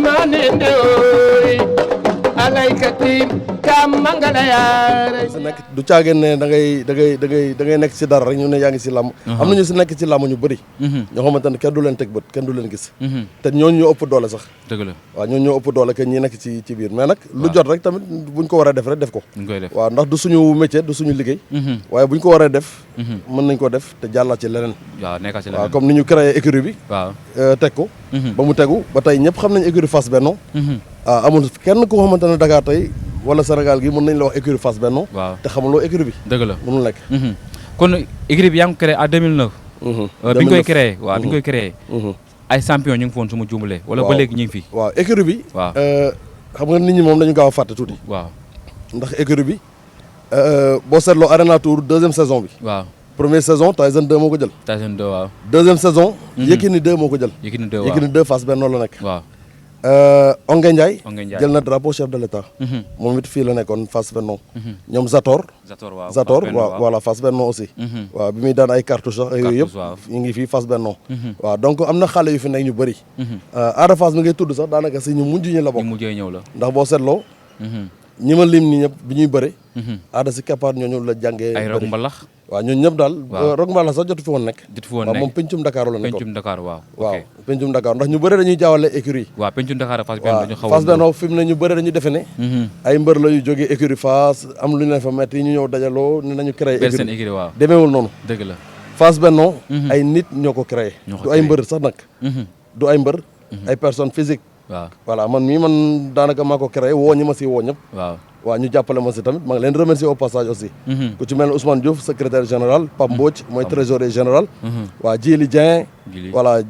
manende oy alaykati kam mangala yaare si nekk du caageen ne da ngay nekk si dara rek ñu ne yaa ngi si làmb am na ñu si nekk ci làmb ñu bëri ñoo xamante ne kenn du leen teg bët kenn du leen gis te ñooñu ñoo ëpp doole sax dëgg la waaw ñooñu ñoo ëpp doole que ñi nekk ci biir mais nag lu jot rek tamit buñ ko war a def rek def ko waaw ndax du suñu métier du suñu liggéey waaye buñ ko waree def mën nañ ko def te jàllaat ci leneen waaw comme ni ñu créé écurie bi teg ko ba mu tegu ba tey ñëpp xam nañ écurie Fass Benno amul kenn ku xamante ne Dakar tey wala Sénégal gi mën nañ la wax écurie Fass Benno te xamuloo écurie bi dëgg la mënul nekk kon écurie bi yaa ngi ko créé en 2009 bi ñu koy créé waaw bi ñu koy créé ay champion ñu ngi foon su ma juumalee wala ba léegi ñu ngi fi waaw écurie bi waaw xam nga nit ñi moom dañu gaaw a fàtte tuuti waaw ndax écurie bi boo seetloo Arena Tour deuxième saison bi waaw première saison Tyson 2 moo ko jël Tyson 2 waaw deuxième saison Yékini 2 moo ko jël Yékini 2 waaw Yékini 2 Fass Benno la nekk waaw Ongué Ndiaye jël na drapeau chef de l'État moom it fii la nekkoon Fass Benno ñoom Zator waaw voilà Fass Benno aussi waaw bi muy daan ay cartouche sax yooyu yëpp ñu ngi fii Fass Benno waaw donc am na xale yu fi nekk ñu bëri Ada Fass mi ngay tudd sax daanaka si ñu mujj ñi la bokk ndax boo seetloo ñi ma lim nii ñëpp bi ñuy bëri Ada si kappaar ñooñu la jàngee ay Rock Mbalax waaw ñooñu ñëpp daal Rock Mbalax sax jotu fi woon nekk waaw moom pencum Dakar la nekkoon pencum Dakar waaw pencum Dakar ndax ñu bëri dañuy jaawale écurie waaw pencum Dakar ak Fass Benno dañu xaw Fass Benno fi mu ne ñu bëri dañu defe ne ay mbër la yu jógee écurie Fass am lu ñu leen fa metti ñu ñëw dajaloo ne nañu créé écurie waaw demeewul noonu dëgg la Fass Benno ay nit ñoo ko créé du ay mbër sax nag du ay mbër ay personnes physiques waaw voilà man daanaka maa ko créé woo ñi ma si woo ñëpp waaw ñu jàppale ma si tamit maa ngi leen remercier au passage aussi ku ci mel ne Ousmane Diouf secrétaire général Pape Mbodj mooy trésorier général waaw Djili Dieng voilà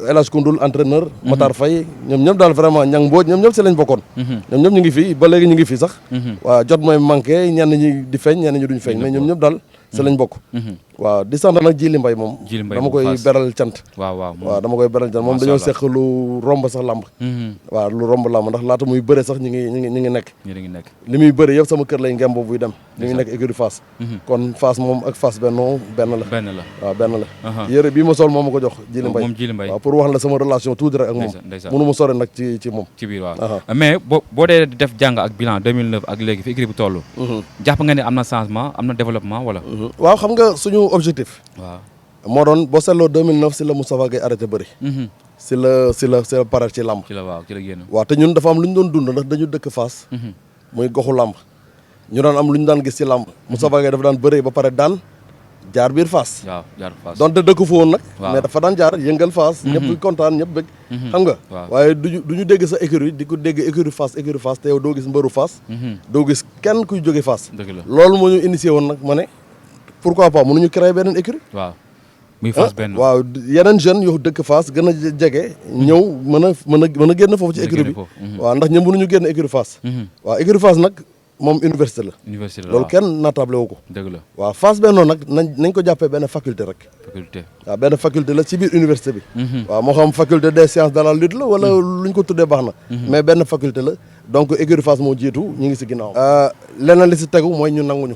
El Hadj Koundoul entraîneur Matar Faye ñoom ñëpp daal vraiment Ñang Mbodj ñoom ñëpp si lañ bokkoon ñoom ñëpp ñu ngi fii ba léegi ñu ngi fii sax waaw jot mooy manqué ñenn ñi di feeñ ñenn ñi duñ feeñ mais ñoom ñëpp daal si lañ bokk waaw di sant nag Djili Mbaye moom dama koy beral cant waaw dama koy beral cant moom dañoo seq lu romb sax làmb waaw lu romb làmb ndax laata muy bëre sax ñu ngi nekk li muy bëre yëpp sama kër lay ngemb buy dem li ngi nekk écurie Fass kon Fass moom ak Fass Benno benn la waaw benn la yére bii ma sol moom ma ko jox Djili Mbaye waaw pour wax la sama relation tuuti rek ak moom mënu ma sore nag ci moom ci biir waaw mais boo dee def jàng ak bilan 2009 ak léegi fi écurie bu toll jàpp nga ne am na changement am na développement wala waaw xam nga suñu objectif waaw moo doon boo seetloo 2009 si la Moustapha Gueye arrêté bëri si la pare ci làmb waaw te ñun dafa am lu ñu doon dund ndax dañu dëkk Fass muy goxu làmb ñu daan am lu ñu daan gis ci làmb Moustapha Gueye dafa daan bëree ba pare daan jaar biir Fass donte dëkk fa woon nag mais dafa daan jaar yëngal Fass ñëpp kontaan ñëpp bëgg xam nga waaye duñu dégg sa écurie di ko dégg écurie Fass te yow doo gis mbëru Fass doo gis kenn kuy jóge Fass loolu moo ñu initié woon nag ma ne pourquoi pas mënuñu créer beneen écurie muy Fass Benno waaw yeneen jeunes yoo dëkk Fass gën a jege ñëw mën a génn foofu ci écurie bi waaw ndax ñoom mënuñu génn écurie Fass waaw écurie Fass nag moom université la loolu kenn naatable wu ko dëgg la waaw Fass Benno nag nañ ko jàppee benn faculté rek waaw benn faculté la ci biir université bi waaw moo xam faculté des sciences de la lutte la wala lu ñu ko tuddee baax na mais benn faculté la donc écurie Fass moo jiitu ñu ngi si ginnaaw leneen li si tegu mooy ñu nanguñu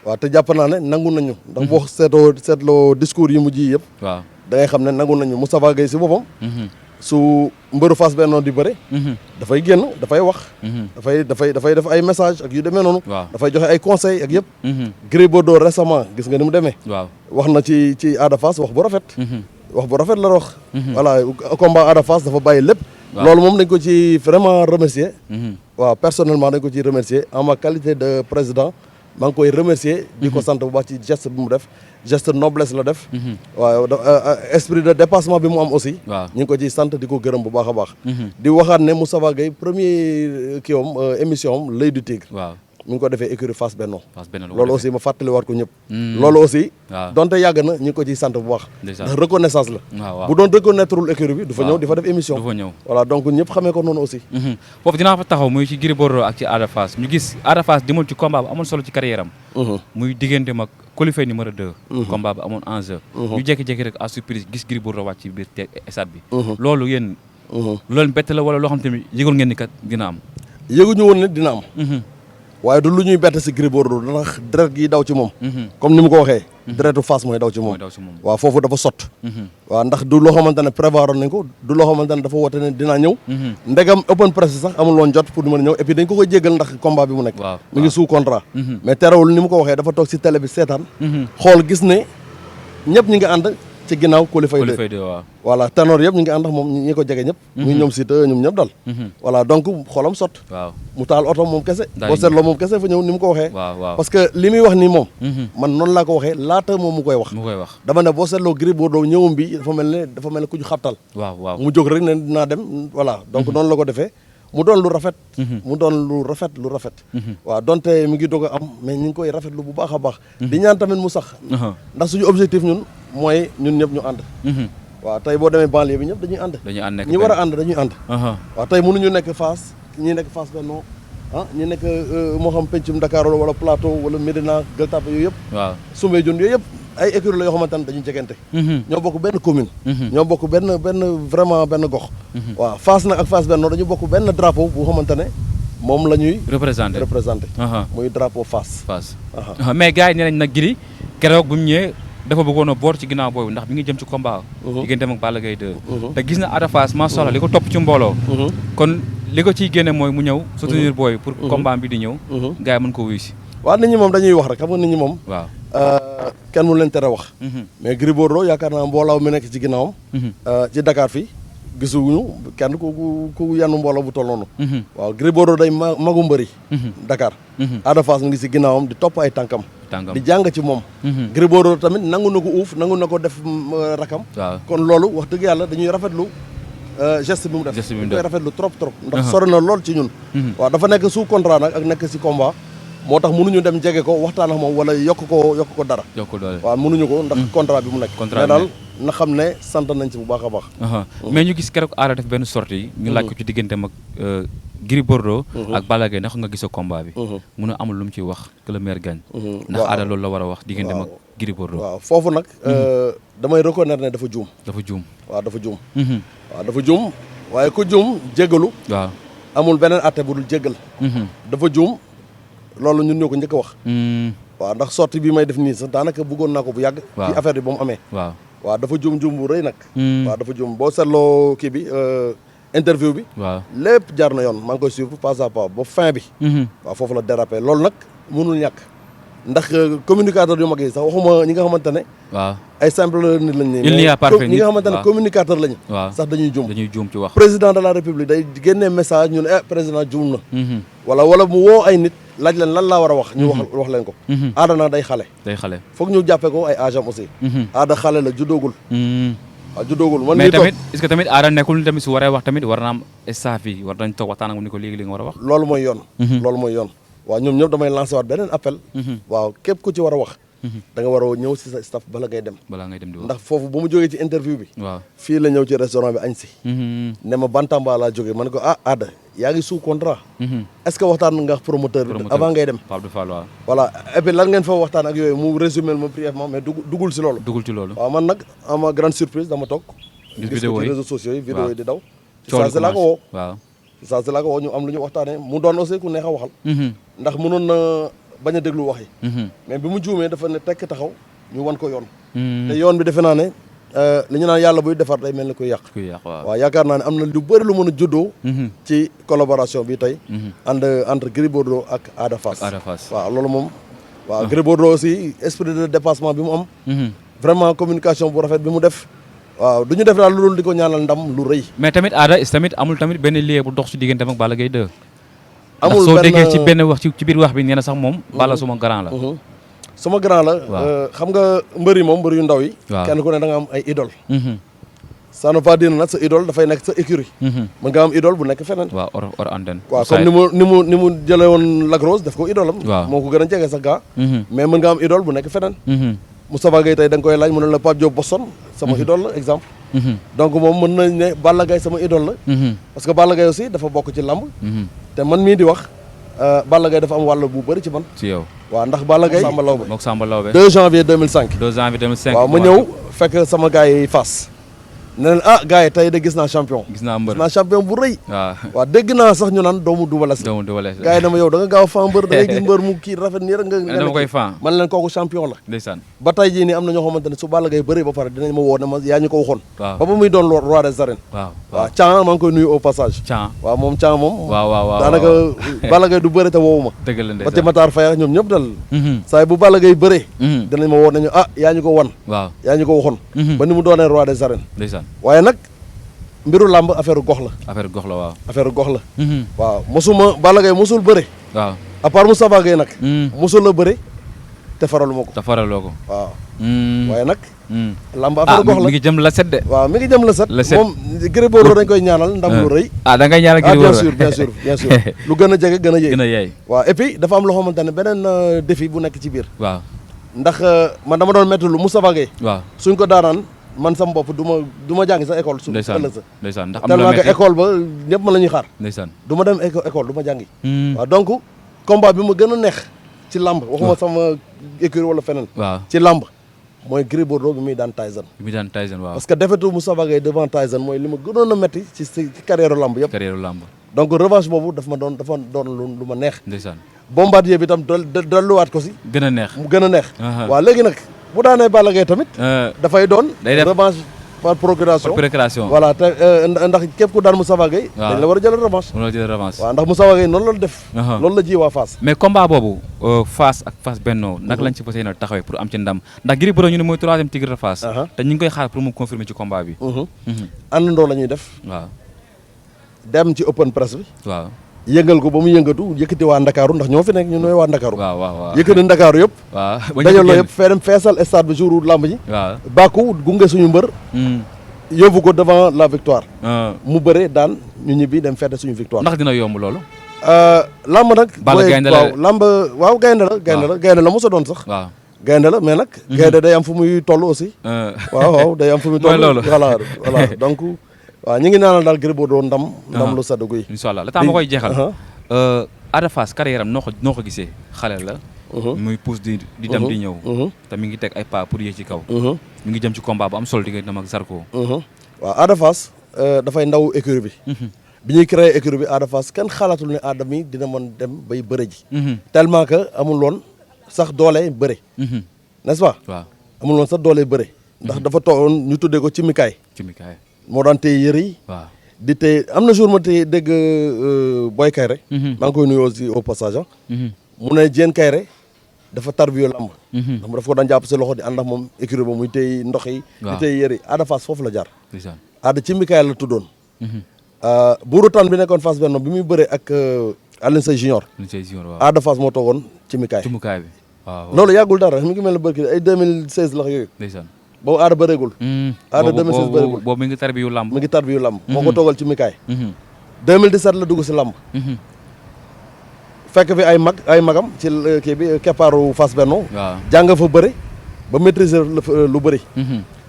waaw te jàpp naa ne nangu nañu ndax boo seetloo discours yi mujj yi yëpp da ngay xam ne nangu nañu Moustapha Gueye si boppam su mbëru Fass Benno di bëre dafay génn dafay wax dafay def ay message ak yu demee noonu dafay joxe ay conseils ak yëpp Gris Bordeaux récemment gis nga ni mu demee wax na ci Ada Fass wax bu rafet la wax voilà combat Ada Fass dafa bàyyi lépp loolu moom dañ ko ci vraiment remercier waaw personnellement dañ ko ci remercier en ma qualité de président maa ngi koy remercier di ko sant bu baax ci geste bi mu def geste noblesse la def waaw esprit de dépassement bi mu am aussi ñu ngi ko ciy sant di ko gërëm bu baax a baax di waxaat ne Moustapha Gueye premier émission am l'œil du tigre mi ngi ko defee écurie Fass Benno loolu aussi ma fàttali waat ko ñëpp loolu aussi donte yàgg na ñu ngi ko ciy sant bu baax ndax reconnaissance la bu doon reconnaîtreul écurie bi du fa ñëw di fa def émission voilà donc ñëpp xamee ko noonu aussi foofu dinaa fa taxaw muy ci Gris Bordeaux ak ci Ada Fass ñu gis Ada Fass demoon ci combat bu amoon solo ci carrière am muy diggante mag Coly Faye numéro 2 combat bi amoon enjeu ñu jékki-jékki rek à surprise gis Gris Bordeaux wàcc ci biir stade bi loolu yéen loolu bett la wala loo xam tamit yëgoon ngeen ni kat dina am yëguñu woon ne dina am waaye du lu ñuy bett si Gris Bordeaux ndax deret gi daw ci moom comme ni mu ko waxee deretu Fass mooy daw ci moom waaw foofu dafa sott waaw ndax du loo xamante ne prévoir nañ ko du loo xamante ne dafa woote ne dinaa ñëw ndegam open press sax amul woon jot pour di mën a ñëw et puis dañ ko koy jéggal ndax combat bi mu nekk mi ngi sous contrat mais terewul ni mu ko waxee dafa toog si télé bi seetaan xool gis ne ñëpp ñi ngi ànd ci ginnaaw Coly Faye 2 voilà ténor yëpp ñu ngi ànd ak moom ñi ko jege ñëpp muy ñoom Siteu ñoom ñëpp dal voilà donc xolam sott mu taal oto moom kese boo seetloo moom kese fa ñëw ni mu ko waxee parce que li muy wax nii moom man noonu laa ko waxee laata moom mu koy wax dama ne boo seetloo Gris Bordeaux ñëwum bi dafa mel ne ku ñu xabtal mu jóg rek ne dinaa dem voilà donc noonu la ko defee mu doon lu rafet mu doon lu rafet waaw donte mi ngi doog a am mais ñu ngi koy rafetlu bu baax a baax di ñaan tamit mu sax ndax suñu objectif ñun mooy ñun ñëpp ñu ànd waaw tey boo demee banlieue bi ñëpp dañuy ànd ñi war a ànd dañuy ànd waaw tey mënuñu nekk Fass ñi nekk Fass Benno ñi nekk moo xam pencum Dakar wala Plateau wala Médina Gueule Tapée yooyu yëpp Soumbédioune yooyu yëpp ay écuries la yoo xamante ne dañuy jegante ñoo bokk benn commune ñoo bokk benn vraiment benn gox waaw Fass nag ak Fass Benno dañu bokk benn drapeau bu xamante ne moom la ñuy représenté muy drapeau Fass mais gars yi nee nañ nag Gris keroog bu mu ñëwee dafa bëggoon a boor ci ginnaaw boobu ndax bi ngi jëm ci combat digganteem ak Balla Gaye 2 te gis na Ada Fass macha Allah li ko topp ci mbooloo kon li ko ciy génne mooy mu ñëw soutenir booy pour combat bi di ñëw gars yi mën ko wuyu si waaw nit ñi moom dañuy wax rek xam nga nit ñi moom kenn mënu leen tere wax mais Gris Bordeaux yaakaar naa mbooloo mi nekk ci ginnaawam ci Dakar fii gisuñu kenn ku yenn mbooloo bu toll noonu waaw Gris Bordeaux day magu mbëri Dakar Ada Fass mu ngi si ginnaawam di topp ay tànkam di jàng ci moom Gris Bordeaux tamit nangu na ko uuf nangu na ko def rakam kon loolu wax dëgg yàlla dañuy rafetlu geste bi mu def dañ koy rafetlu trop ndax sori na lool ci ñun waaw dafa nekk sous contrat nag ak nekk si combat moo tax mënuñu dem jege ko waxtaan ak moom wala yokk ko dara waaw mënuñu ko ndax contrat bi mu nekk mais daal na xam ne sant nañ ci bu baax a baax mais ñu gis keroog Ada def benn sortie ñu laaj ko ci digganteem ak Gris Bordeaux ak Balla Gaye ndax nga gis combat bi mun a amul lu mu ciy wax que le maire gagne ndax Ada loolu la war a wax digganteem ak Gris Bordeaux waaw foofu nag damay reconnaître ne dafa juum waaw dafa juum waaye ku juum jéggalu waaw amul beneen atte bu dul jéggal dafa juum loolu ñun ñoo ko njëkk a wax waaw ndax sortie bi may def nii sax daanaka bëggoon naa ko bu yàgg ci affaire bi ba mu amee waaw dafa juum bu rëy nag waaw dafa juum boo seetloo kii bi interview bi lépp jaar na yoon maa ngi koy suivre pas à pas ba fin bi waaw foofu la dérapé loolu nag mënul ñàkk ndax communicateur yu mag yi sax waxuma ñi nga xamante ne ay simple nit lañ ne ñi nga xamante ne communicateur lañu sax dañuy juum ci wax président de la république day génnee message ñu ne président juum na wala mu woo ay nit laaj leen lan laa war a wax ñu wax leen ko Ada naa day xale foog ñu jàppee ko ay agent aussi Ada xale la juddoogul waaw juddoogul man mais tamit est-ce que tamit Ada nekkul tamit su waree wax tamit war na am staff yi war nañ toog waxtaan ak ni ko léegi li nga war a wax loolu mooy yoon waaw ñoom ñëpp damay lancé waat beneen appel waaw képp ku ci war a wax da nga war a ñëw si sa staff bala ngay dem di wax ndax foofu bu mu jógee ci interview bi fii la ñëw ci restaurant bi añ si ne ma Bantamba laa jógee man ko Ada yaa ngi sous contrat est-ce que waxtaan nga promoteur bi avant ngay dem voilà et puis lan ngeen fa waxtaan ak yooyu mu résumé ma brièvement mais dugul si loolu waaw man nag ama grande surprise dama toog gis ko ci réseaux sociaux yi vidéo yi di daw saa si laa ko woo ñu am lu ñu waxtaanee mu doon aussi ku neex a waxal ndax mënoon na bañ a déglu wax yi mais bi mu juumee dafa ne tekk taxaw ñu wan ko yoon te yoon bi defe naa ne li ñu naan yàlla buy defar day mel ni kuy yàq waaw yaakaar naa ne am na lu bëri lu mën a juddoo ci collaboration bi tey entre Gris Bordeaux ak Ada Fass waaw loolu moom waaw Gris Bordeaux aussi esprit de dépassement bi mu am vraiment communication bu rafet bi mu def waaw du ñu def daal lu dul di ko ñaanal ndam lu rëy mais tamit Ada tamit amul tamit benn lien bu dox ci diggante ak Balla Gaye 2 amul soo déggee ci benn wax ci biir wax bi nee na sax moom Balla suma grand la sama grand la xam nga mbër yu ndaw yi kenn ku ne da nga am ay idole ça ne veut pas dire nag sa idole dafay nekk sa écurie mën nga am idole bu nekk feneen waaw hors antenne waaw comme ni mu jëlee woon Lac Rose def ko idole am moo ko gën a jege sax gaa mais mën nga am idole bu nekk feneen Moustapha Gueye tey da nga koy laaj mu ne la Pape Diop Boston sama idole la exemple donc moom mën nañ ne Balla Gaye sama idole la parce que Balla Gaye aussi dafa bokk ci lamb te man mii di wax Balla Gaye dafa am wàll bu bëri ci man ci yow waaw ndax Balla Gaye Samba Lawbe 2 janvier 2005 2 janvier 2005 waaw ma ñëw fekk sama gars yi Fass ne leen gars yi tey de gis naa champion. gis naa champion bu rëy. waaw dégg naa sax ñu naan doomu Double Less. gars yi dama yow da nga gaaw fan mbër da ngay gis mbër mu kii rafet nii rek nga dama koy fan man leen kooku champion la. ndeysaan ba tey jii nii am na ñoo xamante ne su Balla Gaye bëree ba pare dinañ ma woo ne ma yaa ñu ko waxoon. waaw ba muy doon roi des arènes. waaw Thian maa ngi koy nuyu au passage. waaw moom Thian moom. waaw daanaka Balla Gaye du bëre te woowu ma. dëgg la ba ci Matar Faye ñoom ñëpp dal. saa bu Balla Gaye bëree. dinañ ma woo nañu yaa ñu ko wan. waaw yaa ñu ko waxoon. ba ni mu doonee roi des arènes. ndeysaan waaye nag mbiru làmb affaire gox la. affaire gox la waaw. affaire gox la. waaw mosuma Balla Gaye mosul bëre. waaw à part Moustapha Gueye nag. mosul la bëre te faraluma ko. te faraloo ko. waaw. waaye nag. làmb affaire gox la mi ngi jëm la set de. waaw mi ngi jëm la set. moom Gris Bordeaux dañ koy ñaanal ndam lu rëy. da ngay ñaanal Gris Bordeaux bien sûr lu gën a jege gën a yéey. gën a yéey. waaw et puis dafa am loo xamante ne beneen défi bu nekk ci biir. waaw ndax man dama doon métti lu Moustapha Gueye. waaw suñ ko daanaan. man sama bopp du ma jàngi sax école. ndeysaan ëllëg sa ndeysaan ndax am na tellement que école ba ñëpp ma la ñuy xaar. ndeysaan du ma dem école du ma jàngi. waaw donc combat bi ma gën a neex ci làmb waxuma sama écurie wala feneen. waaw ci làmb mooy Gris Bordeaux bi muy daan Tyson. waaw parce que defetu Moustapha Gueye devant Tyson mooy li ma gënoon a metti ci carrière làmb yëpp. carrière làmb. donc revanche boobu dafa doon lu ma neex. ndeysaan Bombardier bi tam delluwaat ko si. gën a neex mu gën a neex. waaw léegi nag bu daanee Balla Gaye tamit. dafay doon. revanche par procuration. voilà te ndax képp ku daan Moustapha Gueye. dañ la war a jël revanche. waaw ndax Moustapha Gueye noonu la def. loolu la ji waa Fass. mais combat boobu Fass ak Fass Benno naka lañ ci fas yéene taxawee pour am ci ndam ndax Gris Bordeaux ñu ne mooy troisième tigre de Fass. te ñu ngi koy xaar pour mu confirmer ci combat bi. àndandoo la ñuy def. waaw dem ci open press bi. waaw yëngal ko ba mu yëngatu yëkkati waa Ndakaaru ndax ñoo fi nekk ñu nooy waa Ndakaaru. waaw yëkkati Ndakaaru yëpp. waaw dajal la yëpp fee dem feesal stade bi jour lamb ji. waaw bàkku gunge suñu mbër. yóbbu ko devant la victoire. mu bëre daan ñu ñibbi dem fête suñu victoire. ndax dina yomb loolu. lamb nag. Balla gaynde la lamb waaw gaynde la mos a doon sax. waaw gaynde la mais nag. gaynde day am fu muy toll aussi. waaw day am fu muy toll. mooy loolu voilà donc. waaw ñu ngi naanal daal Gris Bordeaux ndam lu sedd guy. incha allah la tax ma koy jeexal. Ada Fass carrière am noo ko gisee xale la. muy pousse di dem di ñëw. te mi ngi teg ay pas pour yéeg ci kaw. mi ngi jëm ci combat bu am solo digganteem ak Zarko. waaw Ada Fass dafay ndaw écurie bi. bi ñuy créé écurie bi Ada Fass kenn xalatul ne Ada mi dina mën dem bay bëre ji. tellement que amul woon sax doole bëre. n'est-ce pas. waaw amul woon sax doole bëre. ndax dafa toogoon ñu tuddee ko cimikaay. moo daan téye yëre yi. waaw di téye am na jour ma téye dégg Boy Kayre. maa ngi koy nuyu aussi au passage. mu ne Diène Kayre dafa tarbiyo lamb. ndax mu dafa ko daan jàpp si loxo di ànd ak moom écurie ba muy téye ndox yi. di téye yëre yi Ada Fass foofu la jaar. Ada ci Mikaël la tuddoon. buuru tan bi nekkoon Fass Benno bi muy bëree ak Alioune Seye Junior. Ada Fass moo toogoon ci Mikaël. bi waaw loolu yàggul dara mi ngi mel ne barki ay 2016 la yooyu. boobu Ada bëreegul. Ada 2016 bëreegul boobu mi ngi tarbiyu lamb. moo ko toogal ci Mikaay. 2017 la dugg si lamb. fekk fi ay magam ci kii bi keppaaru Fass Benno. waaw jàng fa bëri ba maîtriser lu bëri.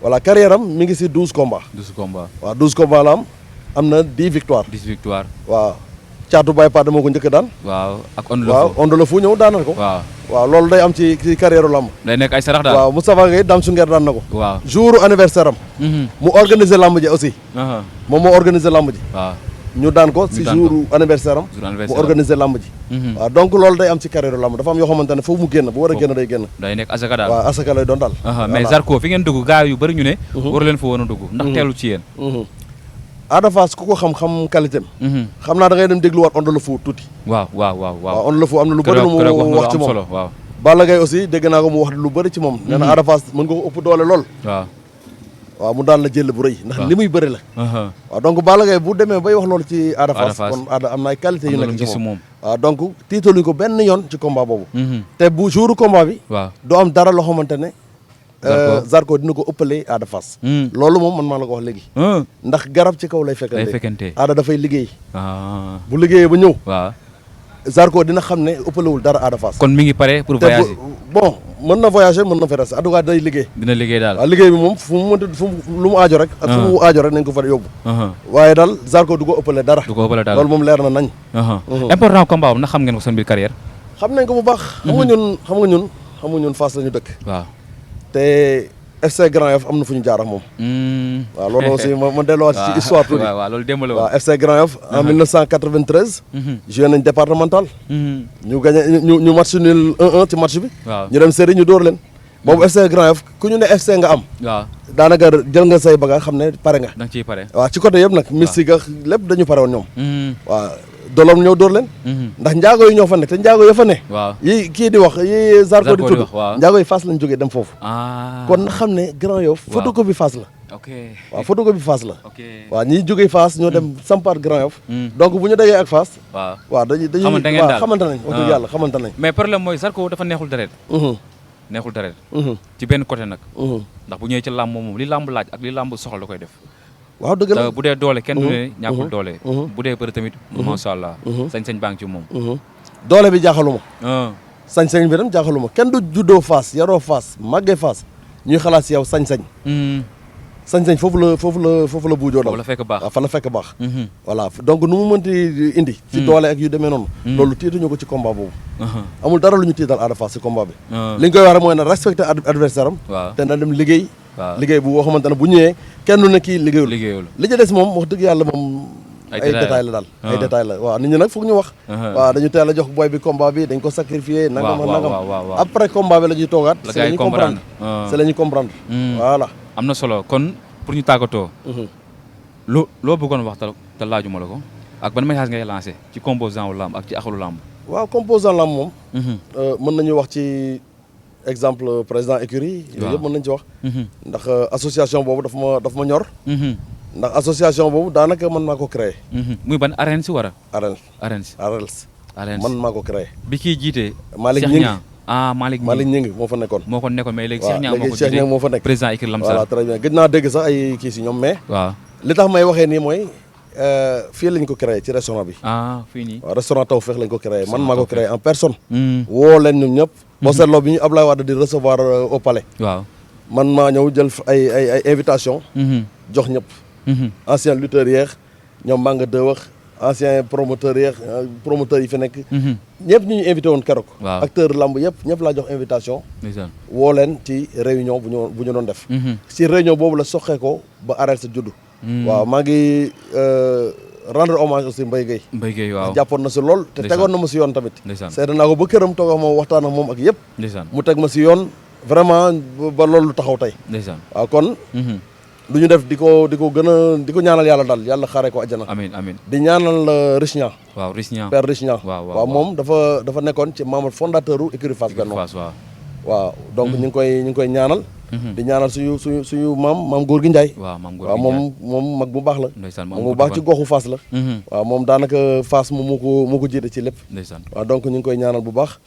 voilà carrière am mi ngi si 12 combats. 12 combats waaw 12 combats la am na 10 victoires. 10 victoires. waaw caatu Baye Pade moo ko njëkk daan. waaw ak Onde le Fou ñëw daanal ko. waaw loolu day am ci carrière lamb. day nekk ay sarax daal. waaw Moustapha Gueye Dame Souguer daan na ko. waaw jour anniversaire am. mu organiser lamb ji aussi. moom moo organiser lamb ji. waaw ñu daan ko si jour anniversaire am. mu organiser lamb ji. waaw donc loolu day am ci carrière lamb dafa am yoo xamante ne foofu mu génn bu war a génn day génn. day nekk asaka daal waaw asaka lay doon daal. mais Zarko fi ngeen dugg gars yu bëri ñu ne. war leen fa woon a dugg. ndax teelu ci yéen. Ada Fass ku ko xam qualité am. xam naa da ngay dem dégluwaat Onde le Fou tuuti. waaw Onde le Fou am na lu bëri lu mu wax ci moom. waaw Balla Gaye aussi dégg naa ko mu wax lu bëri ci moom. nee na Ada Fass mën nga ko ëpp doole lool. waaw mu daan la jël bu rëy ndax li muy bëri la. waaw donc Balla Gaye bu demee bay wax loolu ci Ada Fass kon Ada am na ay qualité yu nekk ci moom. waaw donc tiitaluñ ko benn yoon ci combat boobu. te bu jouru combat bi. doo am dara loo xamante ne. Zarko dina ko ëppalee Ada Fass. loolu moom man maa la ko wax léegi. ndax garab ci kaw lay fekkante. Ada dafay liggéey. bu liggéeyee ba ñëw. Zarko dina xam ne ëppalewul dara Ada Fass. kon mi ngi pare pour voyager. bon mën na voyager mën na fa rester en tout cas day liggéey. dina liggéey daal waaw liggéey bi moom fu mu mënti lu mu aajo rek. ak fu mu aajo rek nañ ko fa yóbbu. waaye daal Zarko du ko ëppale dara. loolu moom leer na nañ. important combat am na xam ngeen ko seen biir carrière. xam nañ ko bu baax. xam nga ñun Fass la ñu dëkk. waaw te FC Grand Yoff am na fu ñu jaar ak moom. waaw loolu aussi ma delluwaat ci histoire tuuti. waaw loolu démb la woon. waaw FC Grand Yoff en 1993. joué nañ départemental. ñu gagné ñu match nul 1-1 ci match bi. waaw ñu dem série ñu dóor leen. boobu FC Grand Yoff ku ñu ne FC nga am. waaw daanaka jël nga say bagage xam ne pare nga. da nga ciy pare. waaw ci côté yëpp nag. mystique ak lépp dañu pare woon ñoom. waaw Dolom ñëw dóor leen. ndax njaago yi ñoo fa ne te njaago ya fa ne. waaw yi kii di wax yi Zarko di tudd. waaw njaago yi Fass lañ jógee dem foofu. kon na xam ne Grand Yoff. waaw photocopie Fass la. ok waaw photocopie Fass la. ok waaw ñiy jógee Fass ñoo dem sampaat Grand Yoff. donc bu ñu dajee ak Fass. waaw dañuy xamante ngeen daal xamante nañ wax dëgg yàlla xamante nañ. mais problème mooy Zarko dafa neexul deret. neexul deret. ci benn côté nag. ndax bu ñëwee ci làmb moom li làmb laaj ak li làmb soxla da koy def. waaw dëgg la bu dee doole kenn du ne ñàkkul doole. bu dee bëri tamit. macha allah. sañ-sañ baa ngi ci moom. doole bi jaaxaluma. sañ-sañ bi tam jaaxaluma kenn du juddoo Fass yaroo Fass màggee Fass ñuy xalaat si yow sañ-sañ. sañ-sañ foofu la buujoo daal. foofu la fekk baax waaw fa la fekk baax. voilà donc nu mu mënti indi. ci doole ak yu demee noonu. loolu tiituñu ko ci combat boobu. amul dara lu ñu tiital Ada Fass ci combat bi. li ñu koy wax rek mooy na respecté adversaire am. te na dem liggéey. liggéey bu boo xamante ne bu ñëwee kenn du ne kii liggéeyul. li ci des moom wax dëgg yàlla moom. ay détails la daal ay détails la waaw nit ñi nag foog ñu wax. waaw dañu teel a jox boy bi combat bi dañ ko sacrifier. nangam ak nangam après combat bi la ñuy toogaat. la gars yi comprendre c'est la ñuy comprendre. voilà. am na solo kon pour ñu tàggatoo. loo bëggoon wax te laajuma la ko ak ban message ngay lancé ci composant wu lamb ak ci axalu lamb. waaw composant lamb moom. mën nañu wax ci exemple président écurie. yooyu yëpp mën nañu ci wax. ndax association boobu daf ma ñor. ndax association boobu daanaka man maa ko créé. muy ban arène si war a. arène man maa ko créé. bi kii jiite. Malick Ñing moo fa nekkoon. moo ko nekkoon mais léegi Cheikh Niang moo fa nekk président écurie Lamsar. voilà très bien gëj naa dégg sax ay kii si ñoom mais. waaw li tax may waxee nii mooy fii lañ ko créé ci restaurant bi. fii nii. waaw restaurant Tawfekh lañ ko créé man maa ko créé en personne. woo leen ñun ñëpp. boo seetloo bi ñu Ablaye Wade di recevoir au palais. waaw man maa ñëw jël ay invitation jox ñëpp. ancien lutteur yeex ñoom maa nga dëwax ancien promoteur yeex promoteur yi fi nekk. ñëpp ñu invité woon keroog. acteur lamb yëpp ñëpp laa jox invitation. woo leen ci réunion bu ñu doon def. ci réunion boobu la soxee ko ba arrêté sa juddu. waaw maa ngi rendre hommage aussi Mbaye Gueye waaw jàppoon na si lool te tegoon na ma si yoon tamit. seede naa ko ba këram toog ak moom waxtaan ak moom ak yëpp. mu teg ma si yoon vraiment ba loolu taxaw tey. waaw kon. lu ñu def di ko gën a di ko ñaanal yàlla daal yàlla xaaree ko àjjana. amiin di ñaanal Rich Niang. waaw Rich Niang père Rich Niang. waaw moom dafa nekkoon ci membre fondateur u écurie Fass Benno. waaw donc ñu ngi koy ñaanal. di ñaanal suñu maam Góor gi Ndiaye. waaw moom mag bu baax la. mag bu baax ci goxu Fass la. waaw moom daanaka Fass moom moo ko jiite ci lépp. waaw donc ñu ngi koy ñaanal bu baax.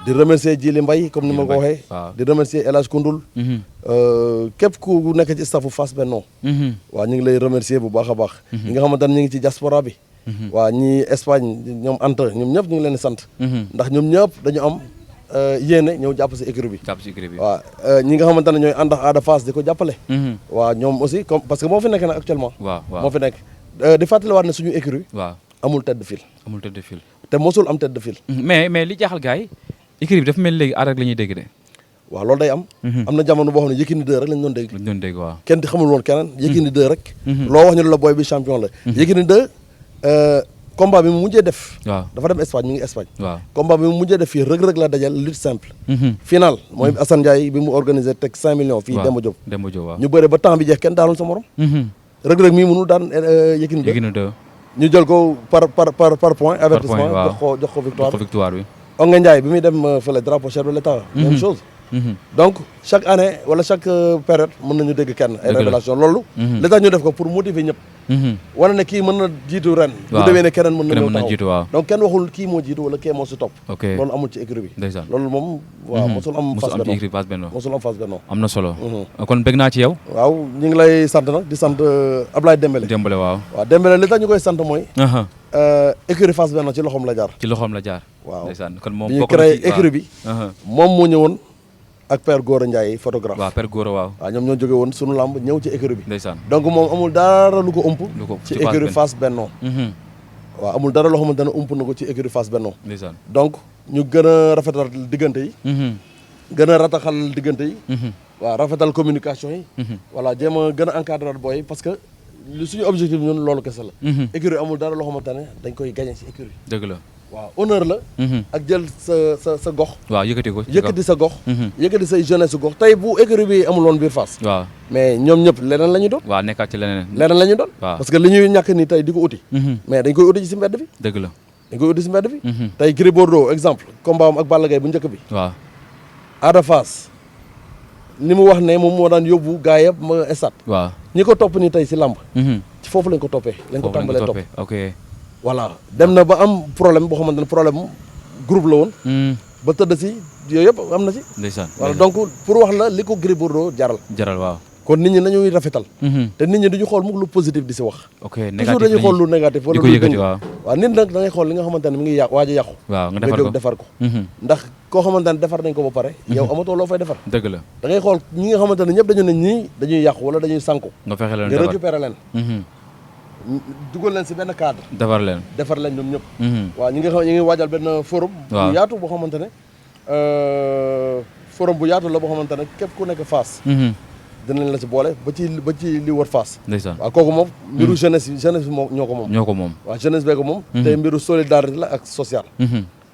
di remercier Djili Mbaye comme ni ma ko waxee. di remercier El Hadj Koundoul. képp ku nekk ci staffu Fass Benno. waaw ñu ngi lay remercier bu baax a baax. ñi nga xamante ne ñu ngi ci diaspora bi. waaw ñi Espagne ñoom Anta ñoom ñëpp ñu ngi leen di sant. ndax ñoom ñëpp dañu am. yéene ñëw jàpp si écurie bi. waaw ñi nga xamante ne ñooy ànd ak Ada Fass di ko jàppale. waaw ñoom aussi comme parce que moo fi nekk nag actuellement. moo fi nekk di fàttaliwaat ne suñu écurie. amul tête de file. te mosul am tête de file. mais li jaaxal gars yi écurie bi dafa mel léegi Ada rek la ñuy dégg de. waaw loolu day am. am na jamono boo xam ne Yékini 2 rek lañ doon dégg. waaw kenn xamul woon keneen. Yékini 2 rek. loo wax ñu la booy bi champion la. Yékini 2. combat bi mu mujjee def. dafa dem Espagne mi ngi Espagne. combat bi mu mujjee def fii rëg-rëg la dajal lutte simple. final mooy Assane Ndiaye bi mu organisé teg 5 millions. fii Demba Diop ñu bëre ba temps bi jeex kenn daanoon sa morom. rëg-rëg mii mënul daan Yékini 2. ñu jël ko par point avertissement. jox ko victoire bi. Ongué Ndiaye bi muy dem fële drapeau chef de l'État. même chose. donc chaque année wala chaque période mën nañu dégg kenn ay révélation loolu li tax ñu def ko pour motiver ñëpp wane ne kii mën na jiitu ren bu demee ne keneen mën na ñëw taxaw donc kenn waxul kii moo jiitu wala kii moo si topp loolu amul ci écurie bi loolu moom waaw mosul am Fass Benno mosul am Fass Benno am na solo kon bëgg naa ci yow waaw ñu ngi lay sant nag di sant Ablaye Dembélé waaw Dembélé li tax ñu koy sant mooy écurie Fass Benno ci loxoom la jaar waaw bi ñu créé écurie bi moom moo ñëwoon ak Père Gora Ndiaye photographe. waaw Père Gora waaw ñoom ñoo jóge woon sunu lamb ñëw ci écurie bi. ndeysaan donc moom amul dara lu ko ëmp. ci écurie Fass Benno. waaw amul dara loo xamante ne ëmp na ko ci écurie Fass Benno. ndeysaan donc ñu gën a rafetal diggante yi. gën a rataxal diggante yi. waaw rafetal communication yi. voilà jéem a gën a encadrer booy parce que li suñu objectif ñun loolu kese la. écurie amul dara loo xamante ne dañ koy gagné ci écurie. dëgg la. waaw honneur la. ak jël sa gox. waaw yëkkati ko yëkkati sa gox. yëkkati say jeunesse su gox tey bu écurie bi amul woon biir Fass. waaw mais ñoom ñëpp leneen la ñu doon. waaw nekkaat ci leneen. leneen la ñu doon. waaw parce que li ñuy ñàkk ni tey di ko uti. mais dañ koy uti ci mbedd bi. dëgg la. dañ koy uti ci mbedd bi. tey Gris Bordeaux exemple combat am ak Balla Gaye bu njëkk bi. waaw Ada Fass li mu wax ne moom moo daan yóbbu gaa yëpp ma estat. waaw ñi ko topp nii tey ci làmb. ci foofu lañ ko toppee. lañ ko tàmbalee topp ok. voilà dem na ba am problème boo xamante ne problème groupe la woon. ba tëdd si yooyu yëpp am na si. ndeysaan voilà donc pour wax la li ko Gris Bordeaux jaral. waaw. kon nit ñi nañuy rafetal. te nit ñi duñu xool mukk lu positif di si wax. ok toujours dañuy xool lu négatif wala di ko lu yëkkati dëng. waaw. waaw nit nag da ngay xool li nga xamante ne mi ngi waaj a yàqu. waaw nga nga defar jóg ko defar ko. ndax koo xamante ne defar nañ ko ba pare. yow amatoo loo fay defar. dëgg la. da ngay xool ñi nga xamante ne ñëpp dañu ne ñii dañuy yàqu wala dañuy sànku. nga fexe leen nga defar récupérer leen. dugal leen si benn cadre. defar leen. defar leen ñoom ñëpp. waaw ñi nga xam ñu ngi waajal benn forum. waaw bu yaatu boo xamante ne forum bu yaatu la boo xamante ne képp ku nekk Fass. dinañ la si boole ba ci li wër Fass. ndeysaan waaw kooku moom mbiru jeunesse bi moom ñoo ko moom. ñoo ko moom. waaw jeunesse bee ko moom. te mbiru solidarité la ak social.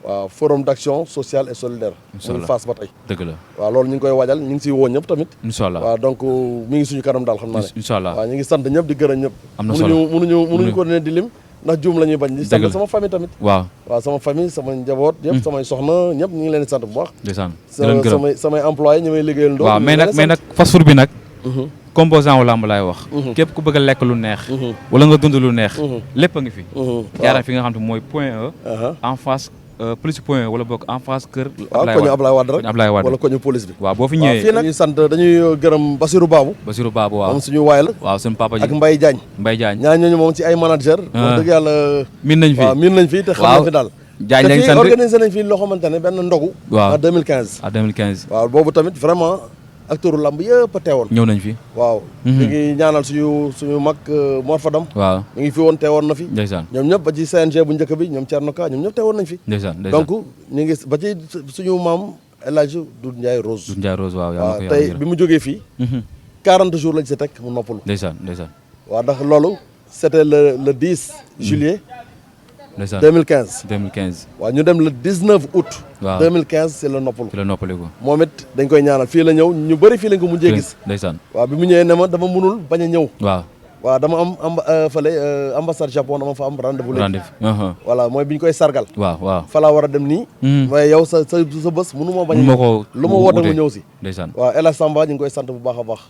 waaw forum d'action sociale et solidaire. incha allah muy Fass ba tey. dëgg la. waaw loolu ñu ngi koy waajal ñu ngi siy woo ñëpp tamit. incha allah waaw donc mi ngi suñu kanam daal xam naa ne. incha allah waaw ñu ngi sant ñëpp di gërëm ñëpp. am na solo mënuñu ko ne di lim ndax juum la ñuy bañ. di sant dëgg la sama famille tamit. waaw waaw sama famille sama njaboot yëpp samay soxna ñëpp ñu ngi leen di sant bu baax. ndeysaan di leen gërëm samay employé ñi may liggéeyal ndoo waaw mais nag fast food bi nag composant wu làmb laay wax képp ku bëgg a lekk lu neex wala nga dund lu neex lépp a ngi fi jaaraan fi nga xam te mooy point E en face plus point E wala boog en face kër waaw koñu Ablaye Wade rek Ablaye Wade wala koñu police bi waaw boo fi waaw ñëwee fii nag dañuy sant dañuy gërëm Basirou Babou Basirou Babou waaw moom suñu waay la waaw seen papa ji ak Mbaye Diagne Mbaye Diagne ñaar ñooñu moom ci ay manager wax dëgg yàlla min nañ fi waaw miin nañ fi te xam nañ fi daal Diagne lañ te fii sant organisé nañ fi loo xamante ne benn ndogu waaw en 2015 à 2015 waaw boobu tamit vraiment acteuru lamb yëpp a teewoon ñëw nañ fi waaw ñu ngi ñaanal suñu mag Mor Fadam waaw ñu ngi fi woon teewoon na fi ndeysaan ñoom ñëpp ba ci CNG bu njëkk bi ñoom Thierno Ka ñoom ñëpp teewoon nañ fi ndeysaan donc ñu ngi ba ci suñu maam El Hadj Doudou Ndiaye Rose Doudou Ndiaye Rose waaw waaw tey bi mu jógee fii 40 jours lañ si teg mu noppalu ndeysaan ndeysaan waaw ndax loolu c'était le 10 juillet ndeysaan 2015 2015 waaw ñu dem le 19 août waaw 2015 c'est le noppalu fi la noppaliku moom it dañ koy ñaanal fii la ñëw ñu bëri fii lañ ko mujjee gis ndeysaan waaw bi mu ñëwee ne ma dama mënul bañ a ñëw waaw waaw dama am fële ambassade Japon dama fa am rendez-vous léegi rendez-vous voilà mooy bi ñu koy sargal waaw waaw fa laa war a dem nii waaye yow sa bés mënu ma bañ ma ko lu ma woote mu ñëw si ndeysaan waaw El Hadj Samba ñu ngi koy sant bu baax a baax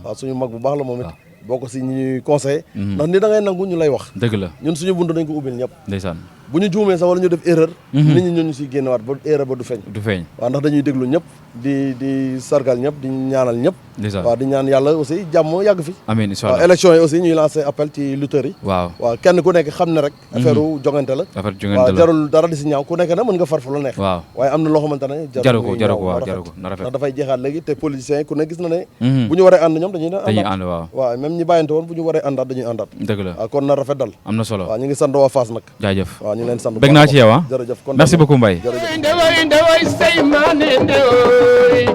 waaw suñu mag bu baax la moom it boo ko si ñuy conseillé ndax ni da ngay nangu ñu lay wax dëgg la ñun suñu bunt dañ ko ubbil ñëpp ndeysaan bu ñu juumee sax wala ñu def erreur nit ñi ñun ñu siy génnewaat ba erreur ba du feeñ du feeñ waaw ndax dañuy déglu ñëpp di sargal ñëpp di ñaanal ñëpp ndeysaan waaw di ñaan yàlla aussi jàmm yàgg fi amiin incha waaw allah élection yi aussi ñuy lancé appel ci lutteurs yi waaw waaw kenn ku nekk xam ne rek affaire u jongante la affaire jongante waaw la jarul dara di si ñaaw ku nekk na mën nga far fu la neex waaw waaye am na loo xamante ne jaru ko waaw jaru ko na rafet ndax dafay jeexaat léegi te politiciens yi ku ne gis na ne bu ñu waree ànd ñoom dañuy ànd waaw waaw même ñi bàyyante woon bu ñu waree àndaat dañuy àndaat dëgg la waaw kon na rafet dal am na solo waaw ñu ngi sant waa Fass nag jaajëf waaw ñu ngi leen sant bëgg naa ci yow jërëjëf kon merci beaucoup Mbaye ndewoy say maane ndewoy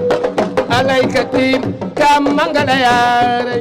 alaykati kam mangala yaara